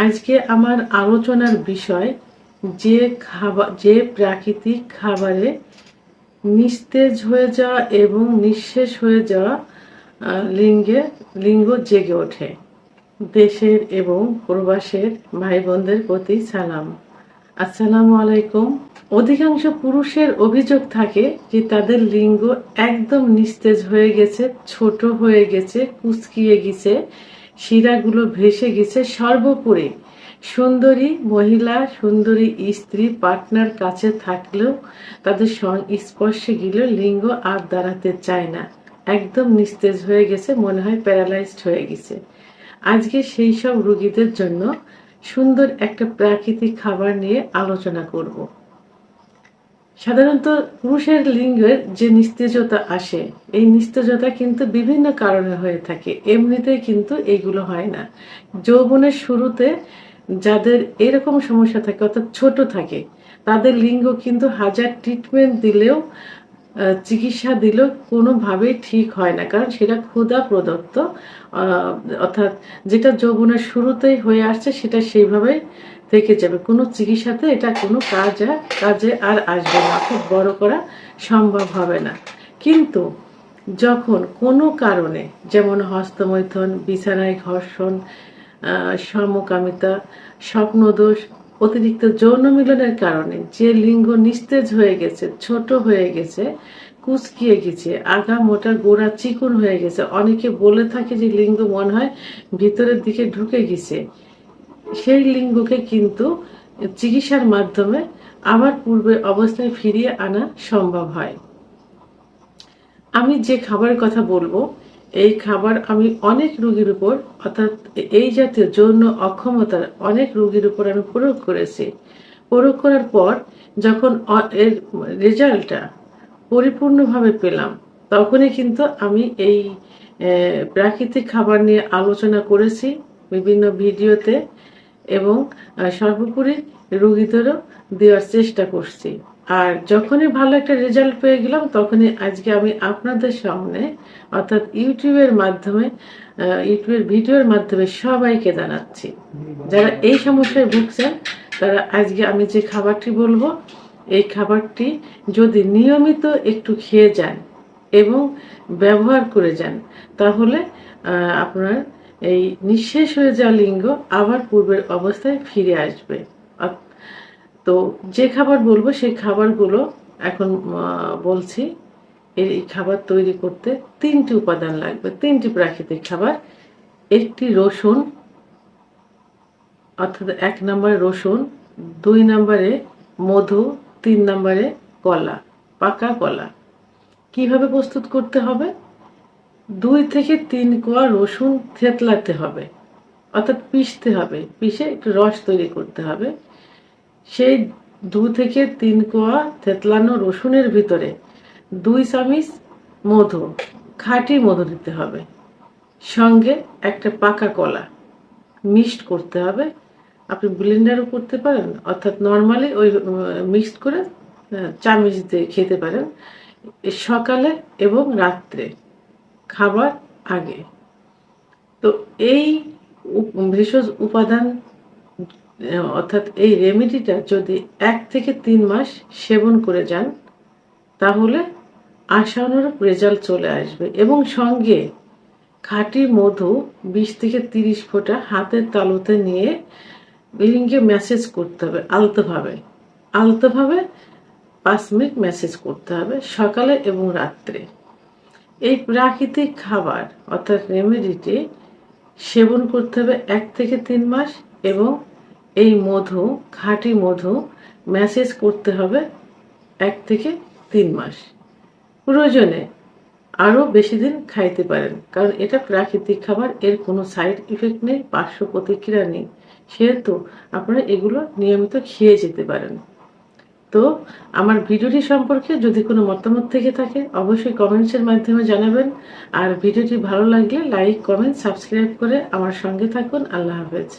আজকে আমার আলোচনার বিষয় যে প্রাকৃতিক খাবারে নিস্তেজ হয়ে যাওয়া এবং নিঃশেষ হয়ে যাওয়া লিঙ্গ জেগে ওঠে। দেশের এবং প্রবাসের ভাই বোনদের প্রতি সালাম। আসসালামু আলাইকুম। অধিকাংশ পুরুষের অভিযোগ থাকে যে তাদের লিঙ্গ একদম নিস্তেজ হয়ে গেছে, ছোট হয়ে গেছে, কুঁচকিয়ে গেছে, শিরাগুলো ভেসে গেছে। সর্বোপরি সুন্দরী মহিলা, সুন্দরী স্ত্রী, পার্টনার কাছে থাকলেও তাদের স্পর্শে গেলেও লিঙ্গ আর দাঁড়াতে চায় না, একদম নিস্তেজ হয়ে গেছে, মনে হয় প্যারালাইজড হয়ে গেছে। আজকে সেই সব রোগীদের জন্য সুন্দর একটা প্রাকৃতিক খাবার নিয়ে আলোচনা করব। সাধারণত পুরুষের লিঙ্গের যে নিস্তেজতা আসে, এই নিস্তেজতা কিন্তু বিভিন্ন কারণে হয়ে থাকে, এমনিতেই কিন্তু এইগুলো হয় না। যৌবনের শুরুতে যাদের এরকম সমস্যা থাকে, অর্থাৎ ছোট থাকে, তাদের লিঙ্গ কিন্তু হাজার ট্রিটমেন্ট দিলেও, চিকিৎসা দিলেও কোনোভাবেই ঠিক হয় না, কারণ সেটা ক্ষুধা প্রদত্ত, অর্থাৎ যেটা যৌবনের শুরুতেই হয়ে আসছে সেটা সেইভাবেই থেকে যাবে। কোনো চিকিৎসাতে এটা কোনো কাজে আর আসবে না, খুব বড় করা সম্ভব হবে না। কিন্তু যখন কোনো কারণে, যেমন হস্তমৈথুন, বিছানায় ঘর্ষণ, সমকামিতা, স্বপ্নদোষ, অতিরিক্ত যৌন মিলনের কারণে যে লিঙ্গ নিস্তেজ হয়ে গেছে, ছোট হয়ে গেছে, কুচকিয়ে গেছে, আগা মোটা গোড়া চিকুন হয়ে গেছে, অনেকে বলে থাকে যে লিঙ্গ মনে হয় ভিতরের দিকে ঢুকে গেছে, সেই লিঙ্গকে কিন্তু চিকিৎসার মাধ্যমে আবার পূর্বের অবস্থায় ফিরিয়ে আনা সম্ভব হয়। আমি যে খাবারের কথা বলবো, এই খাবার আমি অনেক রোগীর উপর, অর্থাৎ এই জাতীয় যৌন অক্ষমতার অনেক রোগীর উপর আমি প্রয়োগ করেছি। প্রয়োগ করার পর যখন এর রেজাল্টটা পরিপূর্ণভাবে পেলাম, তখনই কিন্তু আমি এই প্রাকৃতিক খাবার নিয়ে আলোচনা করেছি বিভিন্ন ভিডিওতে, এবং সর্বোপরি রোগীদেরও দেওয়ার চেষ্টা করছি। আর যখনই ভালো একটা রেজাল্ট পেয়ে গেলাম, তখনই আজকে আমি আপনাদের সামনে, অর্থাৎ ইউটিউবের ভিডিওর মাধ্যমে সবাইকে জানাচ্ছি। যারা এই সমস্যায় ভুগছেন, তারা আজকে আমি যে খাবারটি বলবো, এই খাবারটি যদি নিয়মিত একটু খেয়ে যান এবং ব্যবহার করে যান, তাহলে আপনার এই নিঃশেষ হয়ে যাওয়া লিঙ্গ আবার পূর্বের অবস্থায় ফিরে আসবে। তো যে খাবার বলবো সেই খাবারগুলো এখন বলছি। এই খাবার তৈরি করতে 3টি উপাদান লাগবে, 3টি প্রাকৃতিক খাবার। একটি রসুন, অর্থাৎ 1 নম্বরে রসুন, 2 নম্বরে মধু, 3 নম্বরে কলা, পাকা কলা। কিভাবে প্রস্তুত করতে হবে? 2 থেকে 3 কোয়া রসুন থেতলাতে হবে, অর্থাৎ পিষতে হবে, পিষে একটু রস তৈরি করতে হবে। সেই 2 থেকে 3 কোয়া থেতলানো রসুনের ভিতরে 2 চামচ মধু, খাঁটি মধু দিতে হবে, সঙ্গে একটা পাকা কলা মিক্সড করতে হবে। আপনি ব্লেন্ডারও করতে পারেন, অর্থাৎ নর্মালি ওই মিক্সড করে চামচ দিয়ে খেতে পারেন, সকালে এবং রাত্রে খাবার আগে। তো এই ভেষজ উপাদান, অর্থাৎ এই রেমেডিটা যদি 1 থেকে 3 মাস সেবন করে যান, তাহলে আশানুরূপ রেজাল্ট চলে আসবে। এবং সঙ্গে খাঁটি মধু 20 থেকে 30 ফোঁটা হাতের তালুতে নিয়ে লিঙ্গে ম্যাসেজ করতে হবে, আলতোভাবে 5 মিনিট ম্যাসেজ করতে হবে, সকালে এবং রাত্রে। এই প্রাকৃতিক খাবার অর্থাৎ রেমেডিটি সেবন করতে হবে 1 থেকে 3 মাস, এবং এই মধু, খাঁটি মধু ম্যাসেজ করতে হবে 1 থেকে 3 মাস। প্রয়োজনে আরও বেশি দিন খাইতে পারেন, কারণ এটা প্রাকৃতিক খাবার, এর কোনো সাইড ইফেক্ট নেই, পার্শ্ব প্রতিক্রিয়া নেই, সেহেতু আপনারা এগুলো নিয়মিত খেয়ে যেতে পারেন। তো আমার ভিডিওটি সম্পর্কে যদি কোনো মতামত থেকে থাকে, অবশ্যই কমেন্টসের মাধ্যমে জানাবেন। আর ভিডিওটি ভালো লাগলে লাইক, কমেন্ট, সাবস্ক্রাইব করে আমার সঙ্গে থাকুন। আল্লাহ হাফেজ।